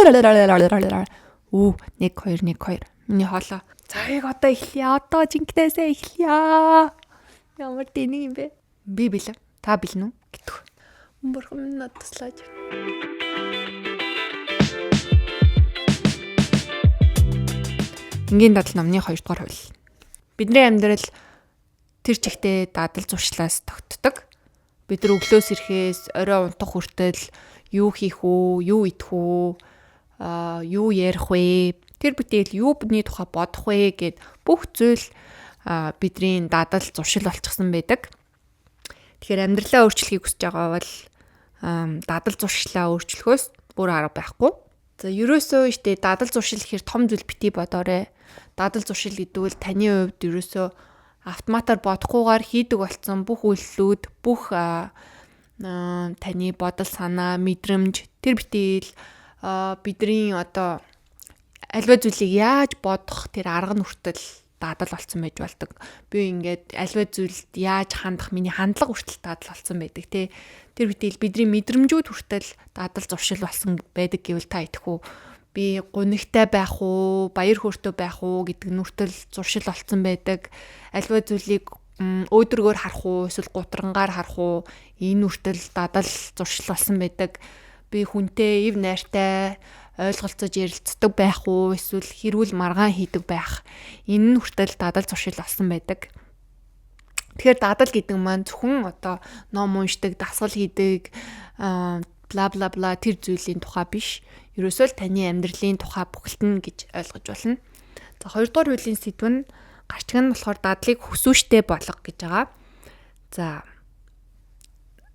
Үү 1 2 1 2 миний хоолоо. За яг одоо эхлэе. Одоо жинкнээсээ эхлэе. Ямар тэнийг юм бэ? Би бэлэн. Та бэлэн үү? Гэтэх. Бурхан минь надад туслаач. Энгийн дадал номны 2 дугаар хууль. Бидний амьдрал тэр чигтээ дадал зуршлаас тогтдог. Бид нар өглөөс ирэхээс орой унтах хүртэл юу хийх үү, юу идэх үү, юу ярих вэ? Тэр бүтээл юу бүний тухай бодох вэ гэд бүх зүйл бидний дадал зуршил болчихсон байдаг. Тэгэхээр амьдралаа өөрчлөхийг хүсэж байгаа бол дадал зуршлаа өөрчлөхөөс бүр арга байхгүй. За ерөөсөө штэ дадал зуршил гэхэр том зүйл битгий бодоорой. Дадал зуршил гэдэг нь таны хувьд ерөөсөө автоматар бодохгүйгээр хийдэг болсон бүх үйлслүүд, бүх таны бодол санаа, мэдрэмж тэр битэл бидний одоо альва зүйлийг яаж бодох тэр арга нь хүртэл дадал болсон байж болдог. Би ингээд альва зүйлд яаж хандах, миний хандлага хүртэл дадал болсон байдаг тий. Тэр битэл бидний мэдрэмжүүд хүртэл дадал зуршил болсон байдаг гэвэл та идэх үү? Би гунигтай байх уу, баяр хөөртэй байх уу гэдэг нь хүртэл зуршил болсон байдаг. Альва зүйлийг өөдрөгөөр харах уу, эсвэл гутрангаар харах уу, энэ хүртэл дадал зуршил болсон байдаг. Би хүнтэй ив найртай ойлголцож ярилцдаг байх уу, эсвэл хэрүүл маргаан хийдэг байх. Энэ нь хүртэл дадал зуршил болсон байдаг. Тэгэхээр дадал гэдэг маань зөвхөн одоо ном уншдаг, дасгал хийдэг, бла бла бла тэр зүйлийн тухай биш. Ерөөсөө л таны амьдралын тухай бүхэлдэн гэж ойлгож болно. За 2 дугаар хуулийн сэдв нь гарчиг нь болохоор дадлыг хүсвэштэй болгох гэж байгаа. За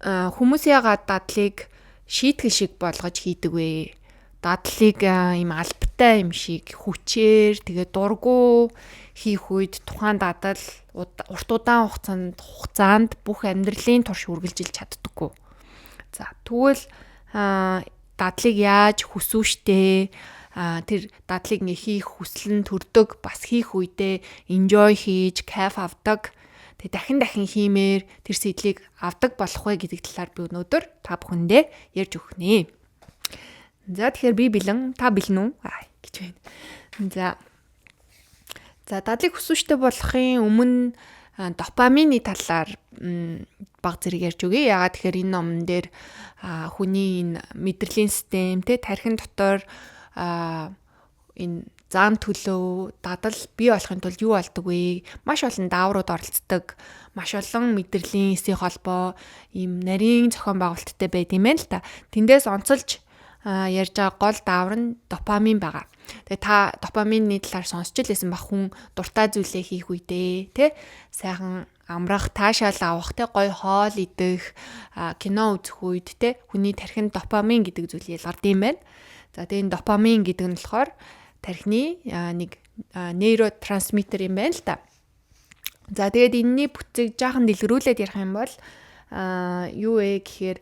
хүмүүс яагаад дадлыг шийтгэл шиг болгож хийдэг вэ? Дадлыг ийм албатай юм шиг хүчээр тэгээ дургу хийх үед тухайн дадал урт удаан хугацаанд бүх амьдралын турш үргэлжилж чаддаггүй. За тэгвэл дадлыг яаж хүсвэштэй тэр дадлыг ингээ хийх хүсэл нь төрдөг, бас хийх үедээ enjoy хийж, кайф авдаг. Тэг дахин хиймээр тэр сэтлийг авдаг болох вэ гэдэг талаар би өнөөдөр та бүхэндээ ярьж өгөх нэ. За тэгэхээр би бэлэн, та бэлэн үү? Гэж байна. За дадлыг хүсвэштэй болохын өмнө допамины талаар баг зэрэг ярьж өгье. Яагаад тэгэхээр энэ номон дээр хүний энэ мэдрэлийн систем те тархин дотор энэ зам төлөв дадал бий болохын тулд юу болдог вэ? Маш олон дааврууд оролцдог. Маш олон мэдрэлийн эсийн холбоо ийм нарийн зохион байгуулалттай байд юм байна л та. Тэндээс онцолж ярьж байгаа гол даавар нь допамин байгаа. Тэгээ та допамины талаар сонсч лээсэн баг хүн дуртай зүйлээ хийх үедээ тий сайхан амрах, таашаал авах, тий гоё хоол идэх, кино үзэх үед тий хүний тархинд допамин гэдэг зүйл ялгардаг юм байна. За тэгээ энэ допамин гэдэг нь болохоор тархины нэг нейротрансмиттер юм байна л та. За тэгээд энэний бүтцийг жаахан дэлгэрүүлээд ярих юм бол юу вэ гэхээр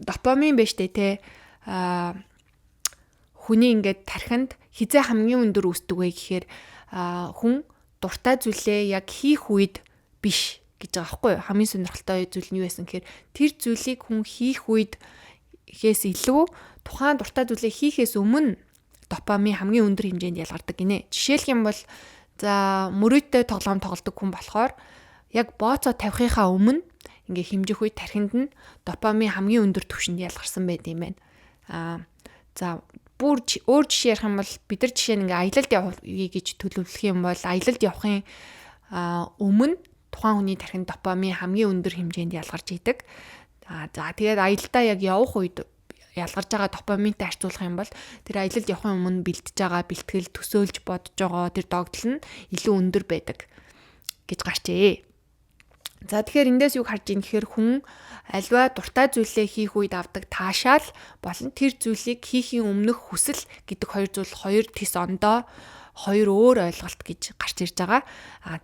допамин биш те хүний ингээд тархинд хизээ хамгийн өндөр үүсдэг вэ гэхээр хүн дуртай зүйлээ яг хийх үед биш гэж байгаа байхгүй юу? Хамгийн сонирхолтой зүйл нь юу байсан гэхээр тэр зүйлийг хүн хийх үед ихээс илүү тухайн дуртай зүйлээ хийхээс өмнө допамин хамгийн өндөр хэмжээнд ялгардаг гинэ. Жишээлх юм бол за мөрөөдтэй тоглоом тоглодог хүн болохоор яг бооцоо тавихынхаа өмнө ингээ хэмжих үед тархинд нь допамин хамгийн өндөр түвшинд ялгарсан байт юм байна. За бүр өөр жишээ ярих юм бол бид нар жишээ нь ингээ аялалд явъя гэж төлөвлөх юм бол аялалд явахын өмнө тухайн хүний тархинд допамин хамгийн өндөр хэмжээнд ялгарч идэг. За тэгээд аялалдаа яг явах үед ялгарч байгаа допаминтай харьцуулах юм бол тэр аялалд явахын өмнө бэлтэж байгаа бэлтгэл төсөөлж бодож байгаа тэр догдол нь илүү өндөр байдаг гэж гарчээ. За тэгэхээр эндээс юу харж ийн гэхээр хүн альва дуртай зүйлээ хийх үед авдаг таашаал болон тэр зүйлийг хийхийн өмнөх хүсэл гэдэг хоёр зүйл хоёр тис ондоо хоёр өөр ойлголт гэж гарч ирж байгаа.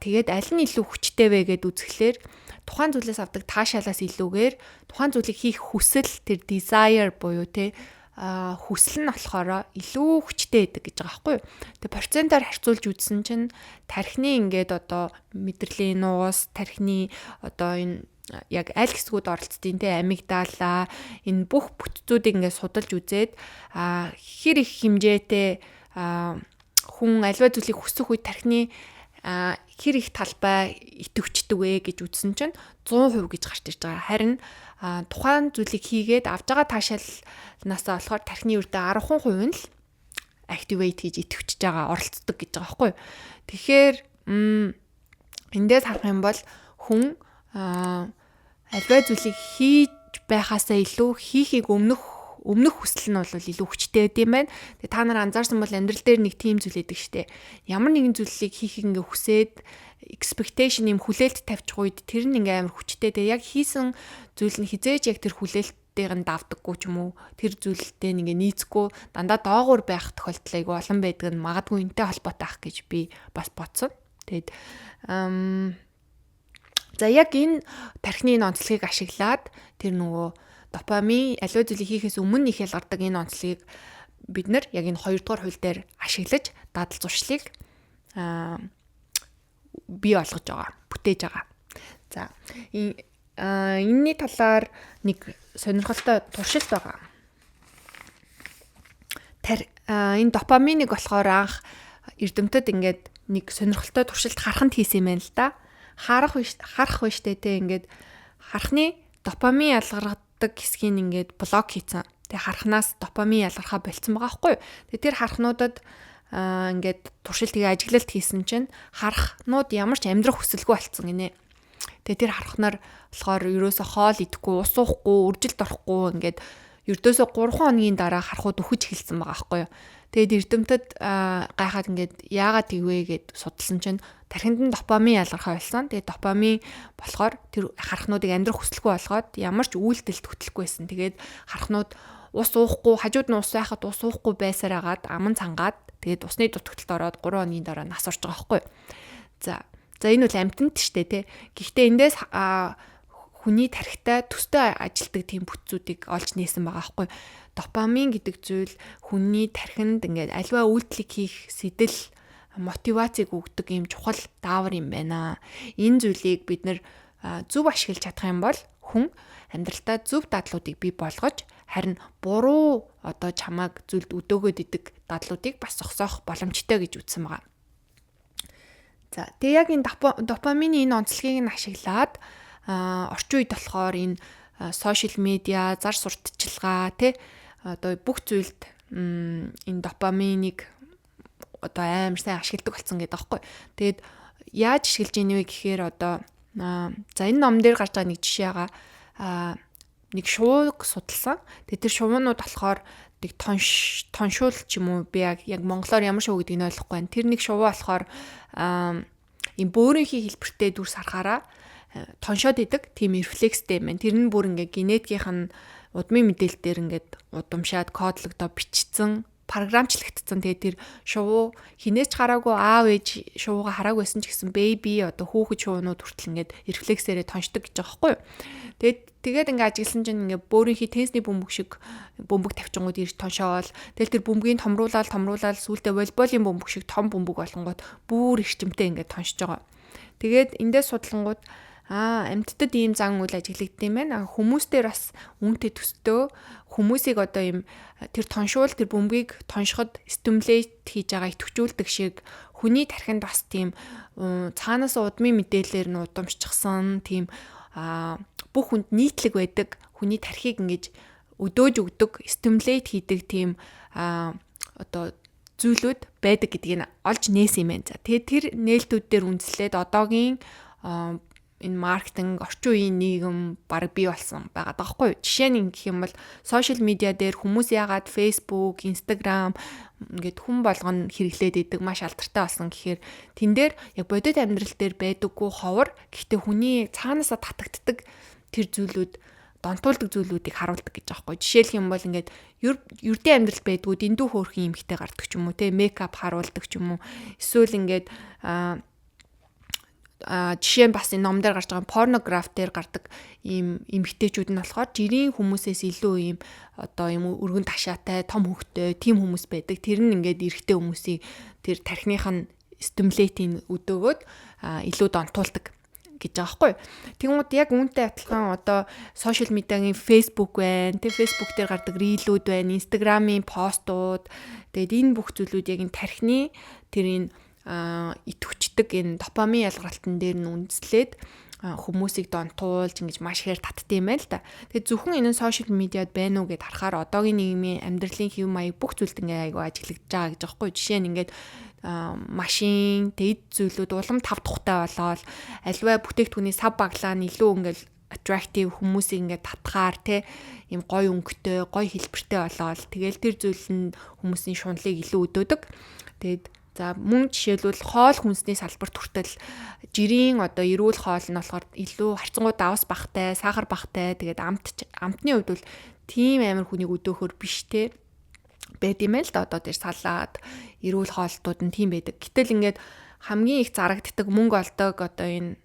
Тэгээд аль нь илүү хүчтэй вэ гэд үзэхлээр тухайн зүйлээс авдаг таашаалаас илүүгээр тухайн зүйлийг хийх хүсэл тэр desire буюу те хүсэл нь болохоор илүү хүчтэй байдаг гэж байгаа байхгүй юу. Тэгээ процентоор харьцуулж үзсэн чинь тархины ингээд одоо мэдрэлийн нуус, тархины одоо энэ яг аль хэсгүүд оролцдیں۔ Тэ амигдала энэ бүх бүтцүүдийг ингээд судалж үзээд хэр их хэмжээтэй хүн альва зүйлийг хүсэх үед тархины хэр их талбай идэвхждэг вэ гэж үзсэн чинь 100% гэж гарч ирж байгаа. Харин тухайн зүйлийг хийгээд авж байгаа таашаалнаасаа болохоор тархины үрдэ 10% нь л activate хийж идэвхжиж байгаа, оролцдог гэж байгаа байхгүй. Тэгэхээр эндээс харах юм бол хүн альва зүйлийг хийж байхаасаа илүү хийхийг өмнөх хүсэл нь бол илүү хүчтэй байд юм байна. Тэгээ та нар анзаарсан бол амьдрал дээр нэг тийм зүйл байдаг штэ. Ямар нэгэн зүйлийг хийхийг ингээ хүсээд expectation юм хүлээлт тавьчих үед тэр нь ингээ амар хүчтэй. Тэгээ яг хийсэн зүйл нь хизээж яг тэр хүлээлттэйг нь давдаггүй ч юм уу. Тэр зүйлтэй ингээ нийцэхгүй дандаа доогуур байх тохиолдол айгүй олон байдаг нь магадгүй энтэй холбоотой ах гэж би бас бодсон. Тэгээд за яг энэ тархины онцлогийг ашиглаад тэр нөгөө допамин аливаа зүйлийг хийхээс өмнө их ялгардаг энэ онцлогийг бид нар яг энэ 2 дугаар хууль дээр ашиглаж дадал зуршлыг бий болгож байгаа, бүтээж байгаа. За энэний талаар нэг сонирхолтой туршилт байгаа. Энэ допаминыг болохоор анх эрдэмтэд ингээд нэг сонирхолтой туршилт хараханд хийсэн юм байна л да. Харах биш тэ ингээд харахны допамин ялгардаг хэсгийг ингээд блок хийцэн. Тэгээ харахнаас допамин ялгархаа болцсон байгаа байхгүй юу. Тэгээ тэр харахнуудад ингээд туршилтыг ажиглалт хийсэн чинь харахнууд ямар ч амьдрах хүсэлгүй болцсон гинэ. Тэгээ тэр харахнаар болохоор ерөөсө хоол идэхгүй, ус уухгүй, үржилт орохгүй ингээд ердөөсө 3 хоногийн дараа харахууд үхэж эхэлсэн байгаа байхгүй юу. Тэгээд эрдэмтэд гайхаад ингээд яагаад тэгвэ гэд судалсан чинь тархинд нь допамин ялгархаа болсон. Тэгээд допамин болохоор тэр харахнуудыг амьдрах хүсэлгүй болгоод ямар ч үйлдэлд хөтлөхгүйсэн. Тэгээд харахнууд ус уухгүй, хажууд нь ус байхад ус уухгүй байсаар агаад аман цангаад тэгээд усны дутагталд ороод 3 хоногийн дараа нас орж байгаа байхгүй юу. За энэ бол амьтанд штэ тий. Гэхдээ эндээс хүний тархитай төстэй ажилдаг тийм бүтцүүдийг олж нээсэн байгаа байхгүй. Допамин гэдэг зүйл хүний тархинд ингээд альва үйлдэлийг хийх сэтэл мотивацийг өгдөг юм чухал даавар юм байна. Энэ зүйлийг бид нэр зөв ашиглаж чадах юм бол хүн амьдралдаа зөв дадлуудыг бий болгож харин буруу одоо чамааг зүйлд өдөөгөөд идэг дадлуудыг бас зогсоох боломжтой гэж үзсэн байгаа. За тэгээ яг энэ допамины энэ онцлогийг нь ашиглаад орчин үед болохоор энэ сошиал медиа, зар сурталчилгаа тий одоо бүх зүйлд энэ допаминыг одоо амар сайн ашигладаг болсон гэдэг аахгүй. Тэгээд яаж ашиглаж ийнэ вэ гэхээр одоо за энэ ном дээр гарч байгаа нэг жишээ байгаа. Нэг шувууг судалсан. Тэгээд тэр шувуунууд болохоор нэг тоншуул ч юм уу би яг монголоор ямар шувуу гэдгийг нь ойлгохгүй байна. Тэр нэг шувуу болохоор ийм бөөрийнхий хэлбэртэй дүрс харахаараа тоншоод идэг тийм рефлекстэй юм байна. Тэр нь бүр ингээ генетикийнх нь удмын мэдээлэл дээр ингээд удамшаад кодлогдоо бичсэн, програмчлагдсан. Тэгээ тэр шувуу хинээс ч хараагүй аав ээж шувууга хараагүй байсан ч гэсэн бэби одоо хүүхэд шувуунууд хүртэл ингээд рефлексээрээ тоншдог гэж байгаа байхгүй юу. Тэгээд ингээд ажигласан чинь ингээд бөөрийнхий тенсний бөмбөг тавьчингууд ирж тоншоол. Тэгэл тэр бөмбөгийг томруулаад сүүлдээ волейболын бөмбөг шиг том бөмбөг болгонгууд бүр эрчимтэй ингээд тоншиж байгаа. Тэгээд эндээс судлангууд амьтдад ийм зан үйл ажиглагдсан юм байна. Хүмүүстээр бас үүнтэй төстөө хүмүүсийг одоо ийм тэр тоншуул тэр бөмбөгийг тоншоход стимулейт хийж байгаа идэвхжүүлдэг шиг хүний тархинд бас тийм цаанаас удмын мэдээлэлээр нь удамшчихсан тийм бүх хүнд нийтлэг байдаг хүний тархийг ингэж өдөөж өгдөг стимулейт хийдэг тийм одоо зүйлүүд байдаг гэдгийг олж нээсэн юм байна. За тэгээд тэр нээлтүүд дээр үндэслээд одоогийн энэ маркетинг орчин үеийн нийгэм баг бий болсон байгаа даахгүй. Жишээ нь гэх юм бол сошиал медиа дээр хүмүүс яагаад Facebook, Instagram ингээд хүн болгоно хэрэглээд идэг маш алдартай болсон гэхээр тэн дээр яг бодит амьдрал дээр байдаггүй ховор гэхдээ хүний цаанаасаа татагддаг тэр зүйлүүд донтуулдаг зүйлүүдийг харуулдаг гэж байгаа байхгүй. Жишээлх юм бол ингээд ердийн амьдрал байдгүй дэндүү хөөрхөн эмхтэй гардаг ч юм уу те мейкап харуулдаг ч юм уу эсвэл ингээд жишээ нь бас энэ ном дээр гарч байгаа порнограф дээр гардаг ийм эмэгтэйчүүд нь болохоор жирийн хүмүүсээс илүү ийм одоо ийм өргөн ташаатай том хөвгтэй тийм хүмүүс байдаг. Тэр нь ингээд эрэгтэй хүмүүсийг тэр тархиных нь стимулейтийн өдөөгөөд илүү донтуулдаг гэж байгаа байхгүй. Тэгмүүд яг үүнтэй адилхан одоо сошиал медиагийн Facebook байна. Тэг Facebook дээр гардаг рилүүд байна, Instagram-ийн постууд. Тэгээд энэ бүх зүйлүүд яг энэ тархины тэр энэ итвчдэг энэ допамин ялгарлтан дээр нь үндэслээд хүмүүсийг донтуулж ингэж маш ихээр татдсан юм байна л да. Тэгээд зөвхөн энэ сошиал медиад байна уу гэд харахаар одоогийн нийгмийн амьдралын хэв маяг бүх зүйлд ингээ айгу ажиглагдж байгаа гэж байгаа байхгүй. Жишээ нь ингээд машин, тэд зүйлүүд улам тав тухтай болоод альва бүтээгдэхүүний сав баглаа нь илүү ингээл attractive хүмүүсийг ингээд татхаар те ийм гой өнгөтэй, гой хэлбэртэй болоод тэгэл тэр зүйл нь хүмүүсийн шунлыг илүү өдөөдөг. Тэгээд за мөн жишээлбэл хоол хүнсний салбарт хүртэл жирийн одоо эрүүл хоол нь болохоор илүү харьцангуй давс багтай, сахар багтай. Тэгээд амтны хувьд бол тийм амар хүнийг өдөөхөр биш те байд юм л да. Одоо тэр салаад эрүүл хоолтууд нь тийм байдаг. Гэтэл ингээд хамгийн их зарагддаг мөнгө олдог одоо энэ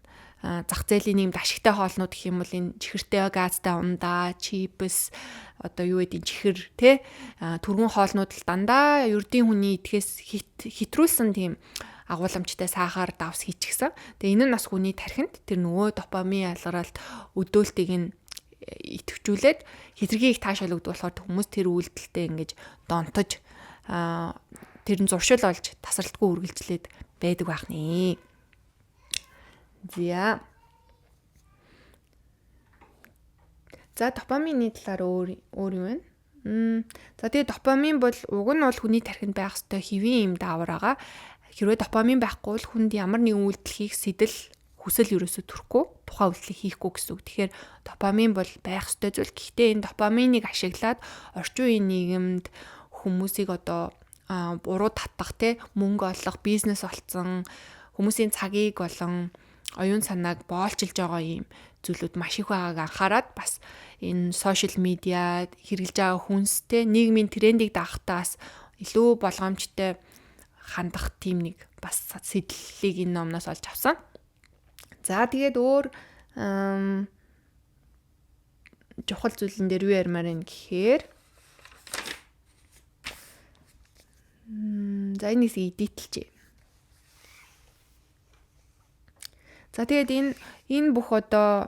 зах зээлийн нэм ашигтай хоолнууд гэх юм бол энэ чихэртэй газтай ундаа, чипс одоо юу гэдэг чихэр те түргэн хоолнууд л дандаа ердийн хүний идэхээс хитрүүлсэн тийм агуулмжтай сахар давс хийчихсэн. Тэгээ энэ нь бас хүний тархинд тэр нөгөө допамин ялгаралт өдөөлтийг нь идэвхжүүлээд хэтэрхий их таашаал өгдөг болохоор хүмүүс тэр үйлдэлтэй ингэж донтож тэр нь зуршил олж тасралтгүй үргэлжлээд байдаг байх нэ. За допамины талаар өөр юу вэ? За тэгээ допамин бол уг нь бол хүний тархинд байх ёстой хэвийн юм даавар байгаа. Хэрвээ допамин байхгүй бол хүнд ямар нэгэн үйлдэл хийх сэтэл хүсэл ерөөсөө төрөхгүй, тухайн үйлдэлийг хийхгүй гэсэн үг. Тэгэхээр допамин бол байх ёстой зүйл. Гэхдээ энэ допаминыг ашиглаад орчин үеийн нийгэмд хүмүүсийг одоо буруу татах те мөнгө олох, бизнес олцсон хүмүүсийн цагийг болон оюун санааг боолчилж байгаа юм зүйлүүд маш их байгааг анхаарад бас энэ сошиал медиа хэрэгжилж байгаа хүнстэй нийгмийн трендийг дагахтаас илүү болгоомжтой хандах тийм нэг бас сэтлэлийг энэ номноос олж авсан. За тэгээд өөр чухал зүйлэн дээр юу ярмаар юм гэхээр за энэс эдитэлж. За тэгээд энэ бүх одоо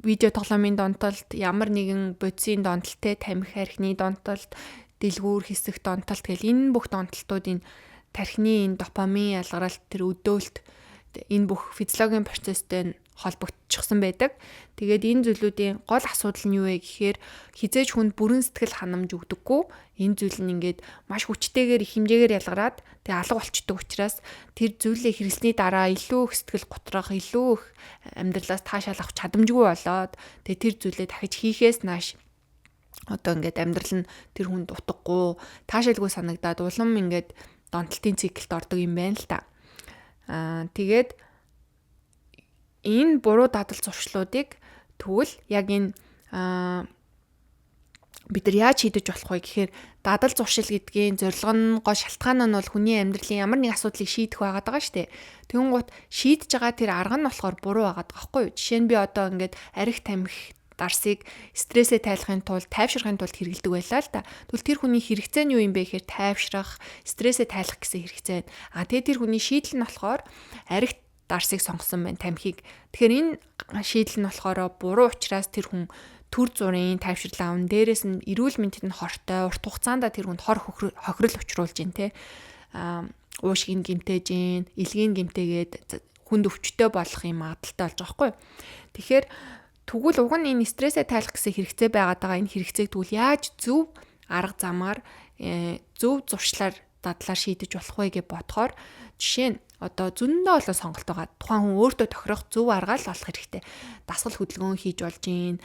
видео тоглоомын донтолт, ямар нэгэн бодисын донтолттэй, тамхи архины донтолт, дэлгүүр хэсэг донтолт гэл энэ бүх донтолтууд энэ тархины энэ допамин ялгаралт тэр өдөөлт энэ бүх физиологийн процесстэй холбогдчихсан байдаг. Тэгээд энэ зүйлүүдийн гол асуудал нь юу вэ гэхээр хизээж хүнд бүрэн сэтгэл ханамж өгдөггүй. Энэ зүйл нь ингээд маш хүчтэйгээр их хэмжээгээр ялгараад тэгээд алга болчдөг учраас тэр зүйлээ хэрэглэсний дараа илүү их сэтгэл готрох, илүү их амьдралаас таашаал авах чадамжгүй болоод тэгээд тэр зүйлээ дахиж хийхээс нааш одоо ингээд амьдрал нь тэр хүнд утгагүй, таашаалгүй санагдаад улам ингээд донтолтын циклд ордог юм байна л та. Тэгээд энэ буруу дадал зуршлуудыг тэгвэл яг энэ бид нар яаж шийдэж болох вэ гэхээр дадал зуршил гэдгийн зорилго нь гол шалтгаан нь бол хүний амьдралын ямар нэг асуудлыг шийдэх байгаад байгаа шүү дээ. Тэгэнгუთ шийдэж байгаа тэр арга нь болохоор буруу байгаад байгаа байхгүй юу? Жишээ нь би одоо ингээд арх тамхи дарсыг стрессээ тайлахын тулд, тайвширахын тулд хэрэглэдэг байлаа л да. Тэгвэл тэр хүний хэрэгцээ нь юу юм бэ гэхээр тайвшрах, стрессээ тайлах гэсэн хэрэгцээ. Тэгээд тэр хүний шийдэл нь болохоор арх дарсыг сонгосон байна, тамхиг. Тэгэхээр энэ шийдэл нь болохоор буруу учраас тэр хүн төр зургийн тайвширлаа аван дээрээс нь эрүүл мэндэд нь хортой, урт хугацаанд тэр хүнд хор хохирол учруулж гин те. Уушгийг гимтээж гин, илгийн гимтээгээд хүнд өвчтөй болох юм магадaltaй болж байгаа хгүй. Тэгэхээр тэгвэл уг нь энэ стрессээ тайлах гэсэн хэрэгцээ байгаад байгаа. Энэ хэрэгцээг тэгвэл яаж зөв арга замаар зөв зуршлаар дадлаар шийдэж болох вэ гэж бодохоор жишээ нь одоо зөндөө олон сонголт байгаа. Тухайн хүн өөртөө тохирох зөв арга л олох хэрэгтэй. Дасгал хөдөлгөөн хийж болж гин.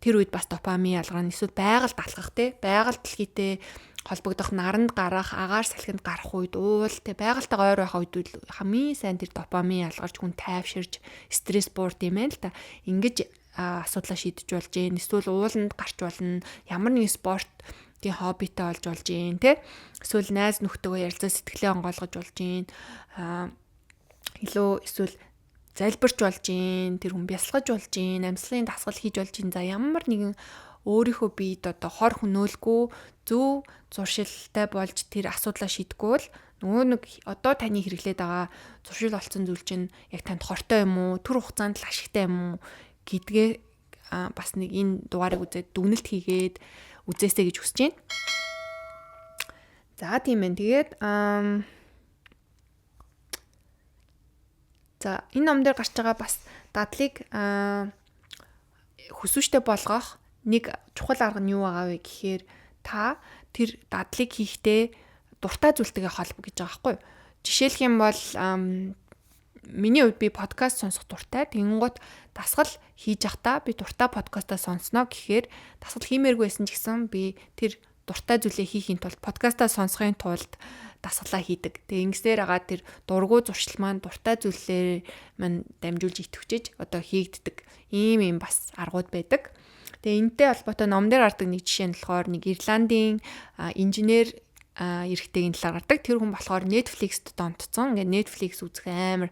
Тэр үед бас допамин ялгарна. Эсвэл байгальд алхах те. Байгальд дэлхийтэй холбогдох, наранд гарах, агаар салхинд гарах үед уул те. Байгальтайгаа ойр байх үед хамгийн сайн тэр допамин ялгарч хүн тайвширж стресс буурд юм байна л та. Ингэж асуудлаа шийдэж болж гин. Эсвэл ууланд гарч болно. Ямар нэгэн спортын хоббитэй болж гин те. Эсвэл найз нөхдөөгөө ярилцаа сэтгэлээ онгойлгож болж гин. Илүү эсвэл залбирч болж гин, тэр хүн бясалгаж болж гин, амьсгалын дасгал хийж болж гин. За ямар нэгэн өөрийнхөө биед одоо хор хөнөөлгүй зөв зуршилтай болж тэр асуудлаа шийдэхгүй бол нөгөө нэг одоо таны хэрэглээд байгаа зуршил олцсон зүйл чинь яг танд хортой юм уу, түр хугацаанд л ашигтай юм уу гэдгээ бас нэг энэ дугаарыг үзээд дүгнэлт хийгээд үзээсэй гэж хүсэж байна. За тийм ээ. Тэгээд за энэ ном дээр гарч байгаа бас дадлыг хүсвэжтэй болгох нэг чухал арга нь юу байгаа вэ гэхээр та тэр дадлыг хийхдээ дуртай зүйлтэйгээ холбоо гэж байгаа байхгүй юу? Жишээлх юм бол миний хувьд би подкаст сонсох дуртай. Тэгэнгუთ дасгал хийж явахдаа би дуртай подкастаа сонсноо гэхээр дасгал хиймээргүй байсан ч гэсэн би тэр дуртай зүйлээ хийхийн тулд подкастаа сонсохын тулд дасгалаа хийдэг. Тэгээ ингэсээр агаад тэр дургу зуршил маань дуртай зүйлээр маань дамжуулж идэвхжиж одоо хийгддэг. Ийм бас аргууд байдаг. Тэгээ энэтэй холбоотой ном дээр гардаг нэг жишээ нь болохоор нэг Ирландын инженер эрэгтэйгийн талаар гардаг. Тэр хүн болохоор Netflix-д донтцсон. Ингээд Netflix үзэх амар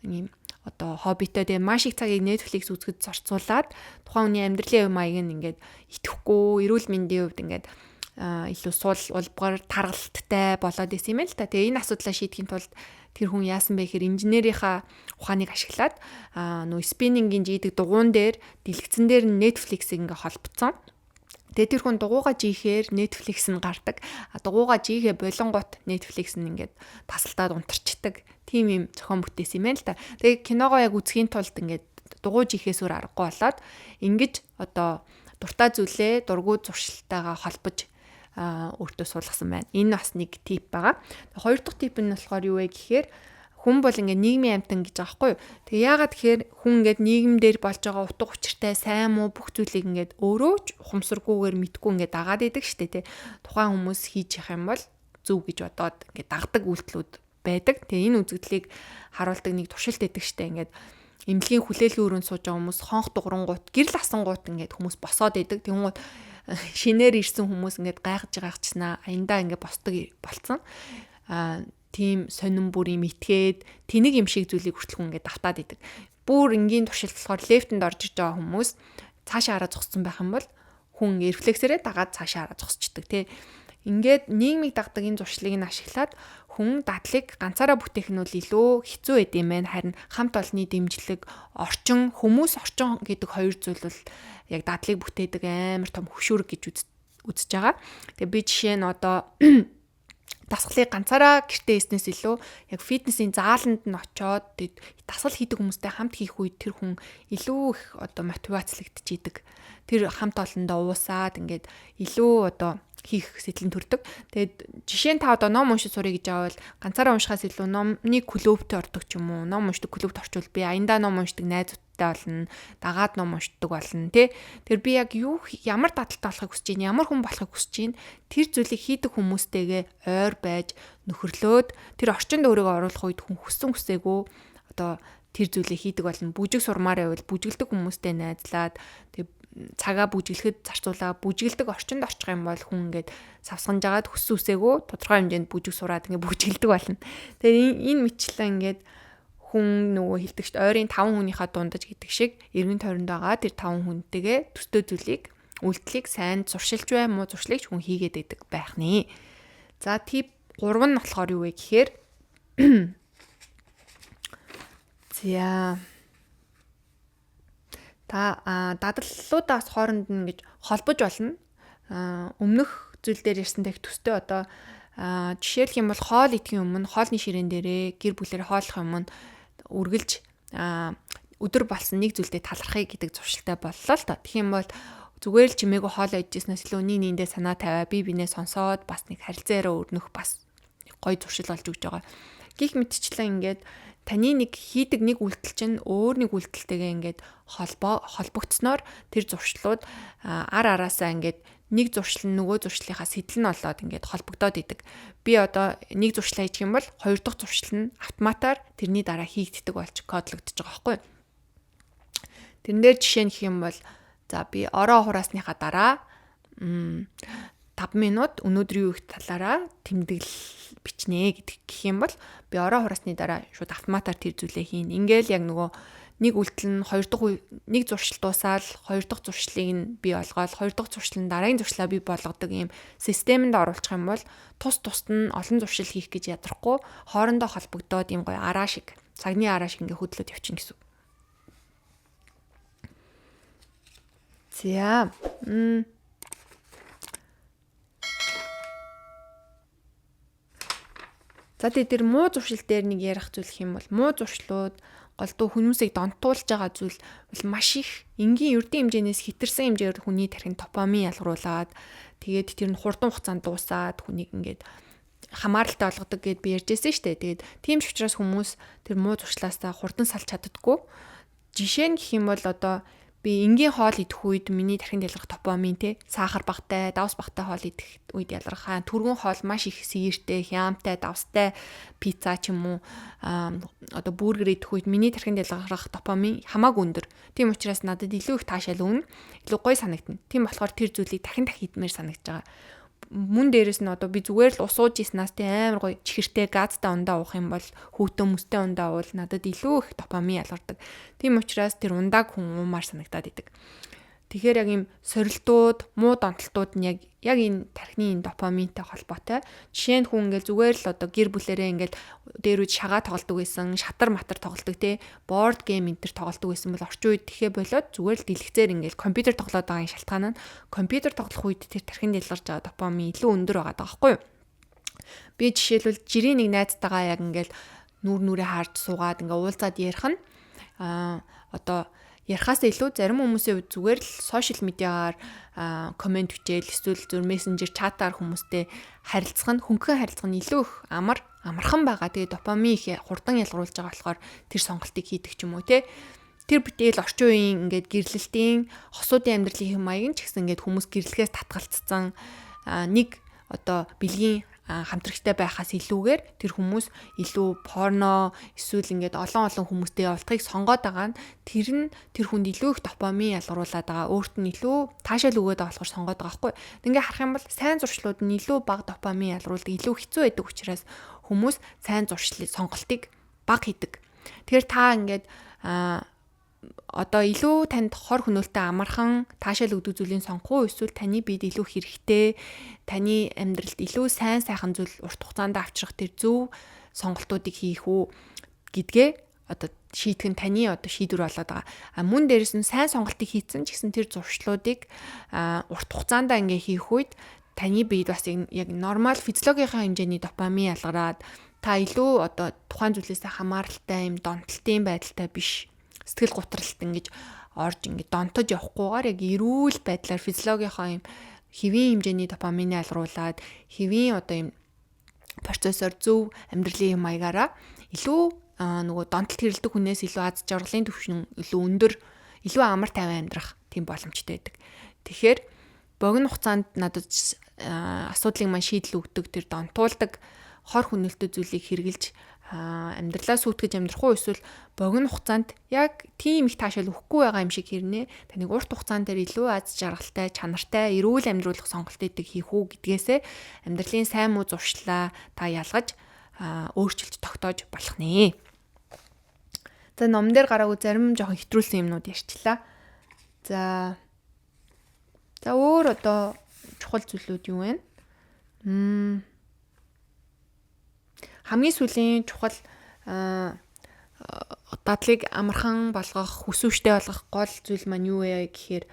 ийм одоо хоббитой тэгээ маш их цагийг Netflix үзэхэд зарцуулаад тухайн хүний амьдралын маяг нь ингээд итгэхгүй, эрүүл мэндийн хувьд ингээд илүү суул улбгаар таргалттай болоод исэн юм л та. Тэгээ энэ асуудлаа шийдэхин тулд тэр хүн яасан бэ гэхээр инженерийнхаа ухааныг ашиглаад нөө спиннингийн жийдэг дугуун дээр дэлгэцэн дээр Netflix-ийг ингээ холбоцсон. Тэгээ тэр хүн дугуугаа жийхээр Netflix нь гардаг. Дугуугаа жийхээ болонгот Netflix нь ингээд тасалдаад унтарчдаг. Тим юм зохион бүтээсэн юм байна л та. Тэгээ киногоо яг үзэхийн тулд ингээд дугуй жийхээс өөр аргагүй болоод ингэж одоо дуртай зүйлээ дургуй зуршилтайгаа холбож өөртөө суулгасан байна. Энэ бас нэг тип байгаа. Хоёр дахь тип нь болохоор юу вэ гэхээр хүн бол ингээ нийгмийн амьтан гэж байгаа байхгүй юу. Тэгээ яагаад тэгэхээр хүн ингээд нийгэмдэр болж байгаа утга учиртай сайн муу бүх зүйлийг ингээд өөрөө ч ухамсаргүйгээр мэдгүй ингээд дагаад идэг штэ тий. Тухайн хүмүүс хийж явах юм бол зөв гэж бодоод ингээд дагдаг үйлдэлүүд байдаг. Тэгээ энэ үзэгдлийг харуулдаг нэг туршилт өгдөг штэ ингээд эмнэлгийн хүлээлгийн өрөөнд сууж байгаа хүмүүс хонх дугрангууд гэрэл асангууд ингээд хүмүүс босоод идэг. Тэнгууд шинээр ирсэн хүмүүс ингээд гайхаж байгаагчснаа аяндаа ингээд босдог болцсон. Тийм сонин бүр юм итгээд тэнэг юм шиг зүйлийг хүртэл хүн ингээд давтаад идэг. Бүр энгийн туршилт болохоор лефтэнд орж иж байгаа хүмүүс цаашаа хараа зогссон байх юм бол хүн рефлексээрээ дагаад цаашаа хараа зогсчдөг тий. Ингээд нийгмийг дагдаг энэ зуршлыг нь ашиглаад хүн дадлыг ганцаараа бүтээх нь бол илүү хэцүү байд юм байна. Харин хамт олонний дэмжлэг, орчин гэдэг хоёр зүйл бол яг дадлыг бүтээдэг амар том хөшүүрэг гэж үзэж байгаа. Тэгээ би жишээ нь одоо дасгалыг ганцаараа гэртээ хийснээс илүү яг фитнесийн зааланд нь очоод дасгал хийдэг хүмүүстэй хамт хийх үед тэр хүн илүү их одоо мотивацлагдчихийдэг. Тэр хамт олондоо уусаад ингээд илүү одоо хийх сэтлэн төрдөг. Тэгээд жишээ нь та одоо ном уншиж сурах гэж авал ганцаараа уншихаас илүү номны клубт ордог ч юм уу. Ном уншдаг клубт орчвол би аяндаа ном уншдаг найзуудтай болно. Дагаад ном уншдаг болно тий. Тэр би яг ямар дадалтай болохыг хүсэж байна, ямар хүн болохыг хүсэж байна. Тэр зүйлийг хийдэг хүмүүстэйгээ ойр байж нөхөрлөөд тэр орчинд өөрийгөө оруулах үед хүн хүссэн хүсээгүй одоо тэр зүйлийг хийдэг болно. Бүжиг сурмаар байвал бүжгэлдэг хүмүүстэй найзлаад тэг цагаа бүжиглэхэд зарцуулаа бүжиглдэг орчинд орчих юм бол хүн ингээд савсганж агаад хүссэн үсээгөө тодорхой хэмжээнд бүжиг сураад ингээд бүжиглдэг болно. Тэгээд энэ мэтчлэн ингээд хүн нөгөө хилдэгч ойрын 5 хүнийхээ дундаж гэдэг шиг эргэн тойронд байгаа тэр 5 хүнтэйгээ төстэй зүйлийг үйлдэлийг сайн зуршилж бай муу зуршлыг хүн хийгээд байдаг байх нэ. За тип 3 нь болохоор юу вэ гэхээр за та дадлалуудаас хооронд нь ингэж холбож болно. Өмнөх зүйл дээр ярьсантай их төстэй одоо жишээлх юм бол хоол идэхийн өмнө хоолны ширээн дээрээ гэр бүлээр хооллох өмнө үргэлж өдөр болсон нэг зүйлдээ талархъя гэдэг зуршилтай боллоо л та. Тэгэх юм бол зүгээр л чимээгүй хоолоо идчихснээс илүү нийгминдээ санаа тавиа бие бинээ сонсоод бас нэг харилцаараа өрнөх бас гоё зуршил болж өгч байгаа. Гэх мэтчлэн ингээд таны нэг хийдэг нэг үйлдэл чинь өөр нэг үйлдэлтэйгээ ингээд холбогдсноор тэр зуршлууд ар араасаа ингээд нэг зуршил нь нөгөө зуршлынхаа сэтэл нь болоод ингээд холбогдоод идэг. Би одоо нэг зуршлаа хийх юм бол хоёр дахь зуршил нь автоматар тэрний дараа хийгддэг болж кодлогдож байгаа байхгүй. Тэрэн дээр жишээ нь гэх юм бол за би ороо хураасныхаа дараа 5 минут өнөөдрийн үеийн талаараа тэмдэглэл бичнэ гэдэг гэх юм бол би ороо хураасны дараа шууд автоматар тэр зүйлээ хийн. Ингээл яг нөгөө нэг үйлдэл нь нэг зуршил дуусаад хоёр дахь зуршлыг нь бий болгоод хоёр дахь зуршил нь дараагийн зуршлаа бий болгодог ийм системэнд оруулах юм бол тусад нь олон зуршил хийх гэж ядрахгүй хоорондоо холбогдоод ийм гоё араа шиг цагны араа шиг ингээ хөдлөд явчихна гэсэн. За. За тэр муу зуршил дээр нэг ярих зүйл хэм бол муу зуршлууд голдуу хүмүүсийг донтуулж байгаа зүйл бол маш их энгийн эрдэн хэмжээнээс хэтэрсэн хэмжээгээр хүний тархинд допамин ялгаруулад тэгээд тэр нь хурдан хугацаанд дуусаад хүнийг ингээд хамааралтай болгодог гэд би ярьжсэн шүү дээ. Тэгээд тийм ч учраас хүмүүс тэр муу зуршлаасаа хурдан салж чаддаггүй. Жишээ нь гэх юм бол одоо би энгийн хоол идэх үед миний тархинд ялгарх допамин те сахар багтай, давс багтай хоол идэх үед ялгарх түргэн хоол маш их сэртэй, хямтай, давстай пицца ч юм уу одоо бургер идэх үед миний тархинд ялгарх допамин хамаагүй өндөр. Тийм учраас надад илүү их таашаал өгнө. Илүү гоё санагдана. Тийм болохоор тэр зүйлийг дахин идмээр санагдаж байгаа. Мөн дээрэс нь одоо би зүгээр л ус ууж ийснаас тэ амар гоё чихэртэй газтай ундаа уух юм бол хүүтэн мөстэй ундаа уул надад илүү их допамин ялгардаг. Тийм учраас тэр ундааг хүн уумаар санагдаад идэг. Тэгэхээр яг ийм сорилтууд, муу донтолтууд нь яг энэ тархины допаминтай холбоотой. Жишээ нь хүн ингээл зүгээр л одоо гэр бүлэрээ ингээл дээр үе шагаа тоглодог байсан, шатар матар тоглодог те, board game энэ төр тоглодог байсан бол орчин үед тэхээ болоод зүгээр л дэлгэцээр ингээл компьютер тоглоод байгаа шалтгаан нь компьютер тоглох үед тэр тархинд ялгарч байгаа допамин илүү өндөр байгаа байхгүй юу? Би жишээлбэл жирийн нэг найзтайгаа яг ингээл нүрээ харж суугаад ингээ уулзаад ярих нь одоо ярихаас илүү зарим хүмүүсийн хувьд зүгээр л сошиал медиагаар комент бичээл эсвэл зөв мессенжер чатаар хүмүүстэй харилцах нь хөнгөн харилцах нь илүү их амархан байгаа. Тэгээ допамин их хурдан ялгаруулж байгаа болохоор тэр сонголтыг хийдэг ч юм уу те. Тэр бүтээл орчин үеийн ингээд гэрлэлтийн хосуудын амьдралын хэм маяг нь ч гэсэн ингээд хүмүүс гэрлэгээс татгалцсан нэг одоо бэлгийн хамтрагчтай байхаас илүүгээр тэр хүмүүс илүү порно эсвэл ингээд олон хүмүүстэй явуулахыг сонгоод байгаа нь тэр хүнд илүү их допамин ялгаруулад байгаа. Өөрт нь илүү таашаал өгөөд байгаа болохоор сонгоод байгаа байхгүй. Ингээ харах юм бол сайн зуршлууд нь илүү бага допамин ялгаруулдаг, илүү хэцүү байдаг учраас хүмүүс сайн зуршлын сонголтыг бага хийдэг. Тэгэхээр та ингээд одоо илүү танд хор хөнөөлтөй амархан таашаал өгдөг зүйлийг сонгох уу эсвэл таны биед илүү хэрэгтэй таны амьдралд илүү сайн сайхан зүйл урт хугацаанд авчрах тэр зөв сонголтуудыг хийх үү гэдгээ одоо шийдэх нь таны одоо шийдвэр болоод байгаа. Мөн дээрэс нь сайн сонголтыг хийцэн ч гэсэн тэр зуршлуудыг урт хугацаанд ингээ хийх үед таны биед бас яг нормал физиологийнхаа хэмжээний допамин ялгараад та илүү одоо тухайн зүйлээс хамааралтай юм донтолтын байдалтай биш сэтгэл гутралт ингэж орж ингэ донтож явахгүйгээр яг эрүүл байдлаар физиологийнхаа юм хэвийн хэмжээний допамин ялгаруулад хэвийн одоо юм процессор зөв амьдралын маягаараа илүү нөгөө донтолт хэрэлдэг хүнээс илүү аз жаргалын түвшин илүү өндөр илүү амар тайван амьдрах тийм боломжтой байдаг. Тэгэхээр богино хугацаанд надад асуудлыг маань шийдэл өгдөг тэр донтуулдаг хор хөнөөлтөй зүйлийг хэрглэж амьдралаа сүйтгэж амьдрах уу эсвэл богино хугацаанд яг тийм их таашаал өгөхгүй байгаа юм шиг хэрнээ таныг урт хугацаанд дээр илүү аз жаргалтай, чанартай, эрүүл амьдруулах сонголтыг хийх үү гэдгээсээ амьдралын сайн муу зуршлаа та ялгаж өөрчилж тогтоож болох нэ. За ном дээр гараагүй зарим жоохон хэтрүүлсэн юмнууд ярьчлаа. За өөр одоо чухал зүйлүүд юу вэ? Хамгийн сүүлийн чухал дадлыг амархан болгох, хүсвэжтэй болгох гол зүйл маань юу вэ гэхээр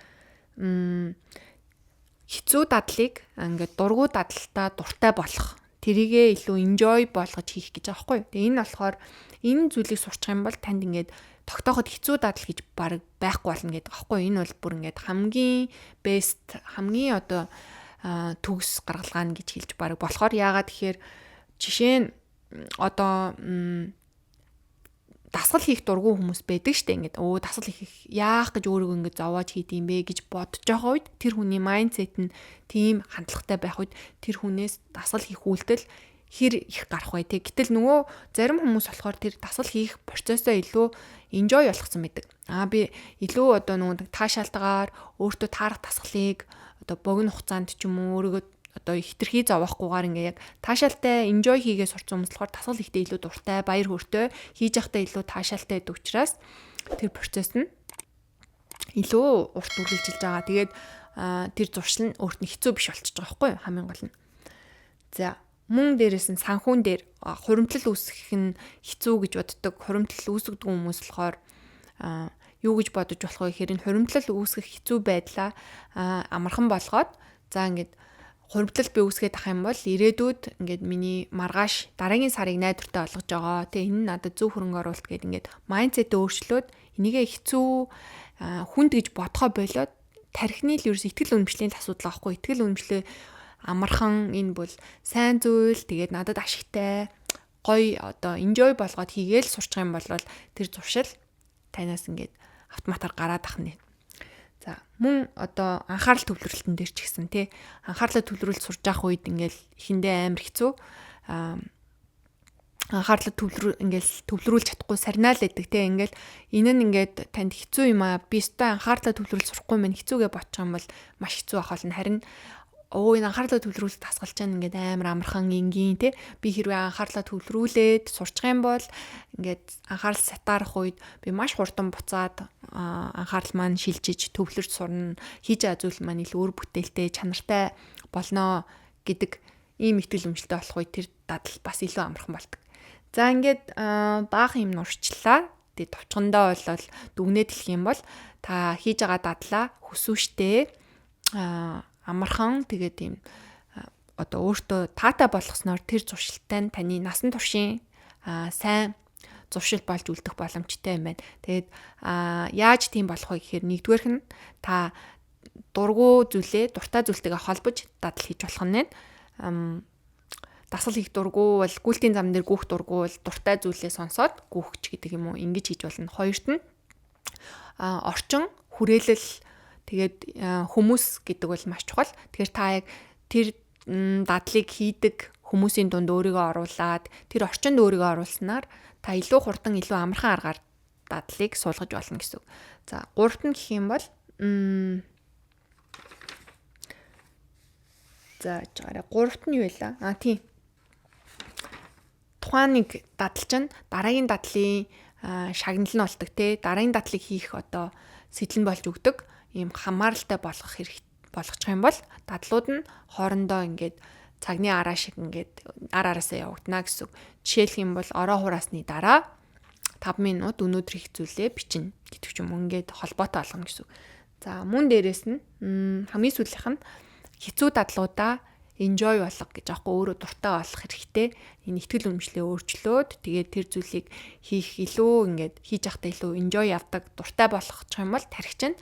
хэцүү дадлыг ингээд дургу дадалтаа дуртай болох. Тэрийгээ илүү enjoy болгож хийх гэж байгаа байхгүй. Тэгээ энэ болохоор энэ зүйлийг сурчих юм бол танд ингээд тогтооход хэцүү дадал гэж баг байхгүй болно гэдэг байгаа байхгүй. Энэ бол бүр ингээд хамгийн best, хамгийн одоо төгс гаргалгаана гэж хэлж баг болохоор яагаад тэгэхээр жишээ нь одоо дасгал хийх дургүй хүмүүс байдаг штэ ингээд дасгал хийх яах гэж өөрийгөө ингээд зовоож хийдэм бэ гэж бодож байгаа үед тэр хүний майндсет нь тийм хандлагатай байх үед тэр хүнээс дасгал хийх үйлдэл хэр их гарах вэ те. Гэтэл нөгөө зарим хүмүүс болохоор тэр дасгал хийх процессоо илүү enjoy болгосон байдаг. Би илүү одоо нөгөө таашаалтайгаар өөртөө таарах дасгалыг одоо богино хугацаанд ч юм уу өөрийгөө одоо хитрхий зовоохгүйгээр ингээ яг таашаалтай enjoy хийгээ сурч хүмүүс болохоор дасгал ихтэй илүү дуртай, баяр хөөртэй, хийж явахдаа илүү таашаалтай байдаг учраас тэр процесс нь илүү урт үргэлжилж байгаа. Тэгээд тэр зуршил нь өөрт нь хэцүү биш болчихж байгаа байхгүй юу? Хамгийн гол нь. За мөн дээрээс нь санхүүн дээр хуримтлал үүсгэх нь хэцүү гэж боддог. Хуримтлал үүсгдэг хүмүүс болохоор юу гэж бодож болох вэ гэхээр энэ хуримтлал үүсгэх хэцүү байдлаа амархан болгоод за ингээд хуримтлал би үүсгээд ах юм бол ирээдүйд ингээд миний маргааш дараагийн сарыг найдвартай болгож байгаа. Тэгээ энэ нь надад зөв хөрөнгө оруулалт гэдэг ингээд майндсетээ өөрчлөөд энийгээ хэцүү хүнд гэж бодхоо болоод тархины л ерөөс итгэл үнэмшлийн асуудал аахгүй. Итгэл үнэмшлээ амархан энэ бол сайн зүйл тэгээд надад ашигтай гоё одоо enjoy болгоод хийгээл сурчих юм бол тэр зуршил танаас ингээд автоматар гараад ахна. За мөн одоо анхаарал төвлөрөлтөн дээр ч гэсэн тий анхаарлаа төвлөрүүлж сурж явах үед ингээл ихэндээ амар хэцүү анхаарлаа төвлөрүүлж чадахгүй сарнаал байдаг тий ингээл энэ нь ингээд танд хэцүү юм аа би өстой анхаарлаа төвлөрүүлж сурахгүй мэн хэцүүгээ бодчих юм бол маш хэцүү ах болно. Харин энэ анхаарлаа төвлөрүүлэлт хасгалж чана ингээд амар амархан энгийн тий би хэрвээ анхаарлаа төвлөрүүлээд сурчих юм бол ингээд анхаарал сатаарах үед би маш хурдан буцаад анхаарал маань шилжиж төвлөрч сурна хийж байгаа зүйл маань илүү өр бүтээлтэй чанартай болно гэдэг ийм итгэл үнэмшилтэй болох үед тэр дадал бас илүү амархан болдог. За ингээд баахан юм урчлаа. Тэгээд товчгондоо бол дүгнээд хэлэх юм бол та хийж байгаа дадлаа хүсвэштэй амархан тэгээд ийм одоо өөртөө таатай болгосноор тэр зуршилтай нь таны насан туршийн сайн зуршил болж үлдэх боломжтой юм байна. Тэгээд яаж тийм болох вэ гэхээр нэгдүгээрх нь та дуртай зүйлтэйгээ холбож дадал хийж болох нь дасгал хийх дургу бол гүйлтийн зам дээр гүөх дургу бол дуртай зүйлээ сонсоод гүөхч гэдэг юм уу ингэж хийж болно. Хоёрт нь орчин хүрээлэл тэгээд хүмүүс гэдэг бол маш чухал. Тэгэхээр та яг тэр дадлыг хийдэг хүмүүсийн дунд өөрийгөө оруулаад тэр орчинд өөрийгөө оруулснаар та илүү хурдан илүү амархан аргаар дадлыг суулгаж болно гэсэн. За гуравт нь гэх юм бол за жаараа гуравт нь юу вэ? Тийм. Тухайн нэг дадал чинь дараагийн дадлын шагнал нь болдог те. Дараагийн дадлыг хийх одоо сэтлэн болж өгдөг. Ийм хамааралтай болгочих юм бол дадлууд нь хоорондоо ингээд цагны араа шиг ингээд араасаа явагдана гэсэн. Жишээлх юм бол ороо хураасны дараа 5 минут өнөөдөр хийх зүйлээ бичнэ гэдэг ч юм ингээд холбоотой болгоно гэсэн. За мөн дээрэс нь хамгийн сүүлийнх нь хэцүү дадлуудаа enjoy болгох гэж аахгүй өөрөө дуртай болох хэрэгтэй. Энэ итгэл үнэмшлээ өөрчлөөд тэгээд тэр зүйлийг хийх илүү ингээд хийж явахдаа илүү enjoy явдаг, дуртай болгочих юм бол тархич нь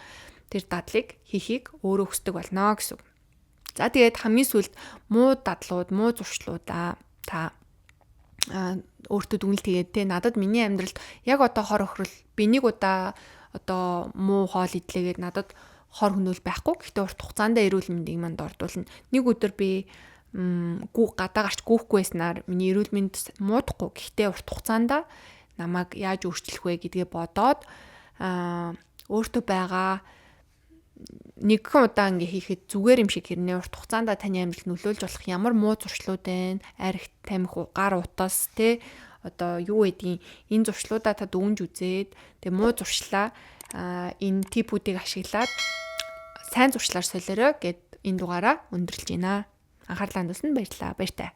тэр дадлыг хийхийг өөрөө хүсдэг болно гэсэн. За тэгээд хамгийн сүүлд муу дадлууд, муу зуршлуудаа та өөртөө дүгнэлт хийгээд те надад миний амьдралд яг одоо хор охирол би нэг удаа одоо муу хоол идлээгээд надад хор хөнөөл байхгүй. Гэхдээ урт хугацаанд эрүүл мэндийг манд ордуулна. Нэг өдөр би гадаа гарч гүүхгүй байснаар миний эрүүл мэнд муудахгүй. Гэхдээ урт хугацаанд намайг яаж өөрчлөх вэ гэдгээ бодоод өөртөө байгаа нэгэн удаа ингээ хийхэд зүгээр юм шиг хэрнээ урт хугацаанд таны амьдралд нөлөөлж болох ямар муу зуршлууд байна, архит тамхи гар утас те одоо юу гэдгийг энэ зуршлуудаа та дүнж үзээд тэгээ муу зуршлаа энэ типүүдийг ашиглаад сайн зуршлаар солиорой гэд энэ дугаараа өндөрлж байна. Анхаарлаа хандуулсанд баярлалаа. Баяртай.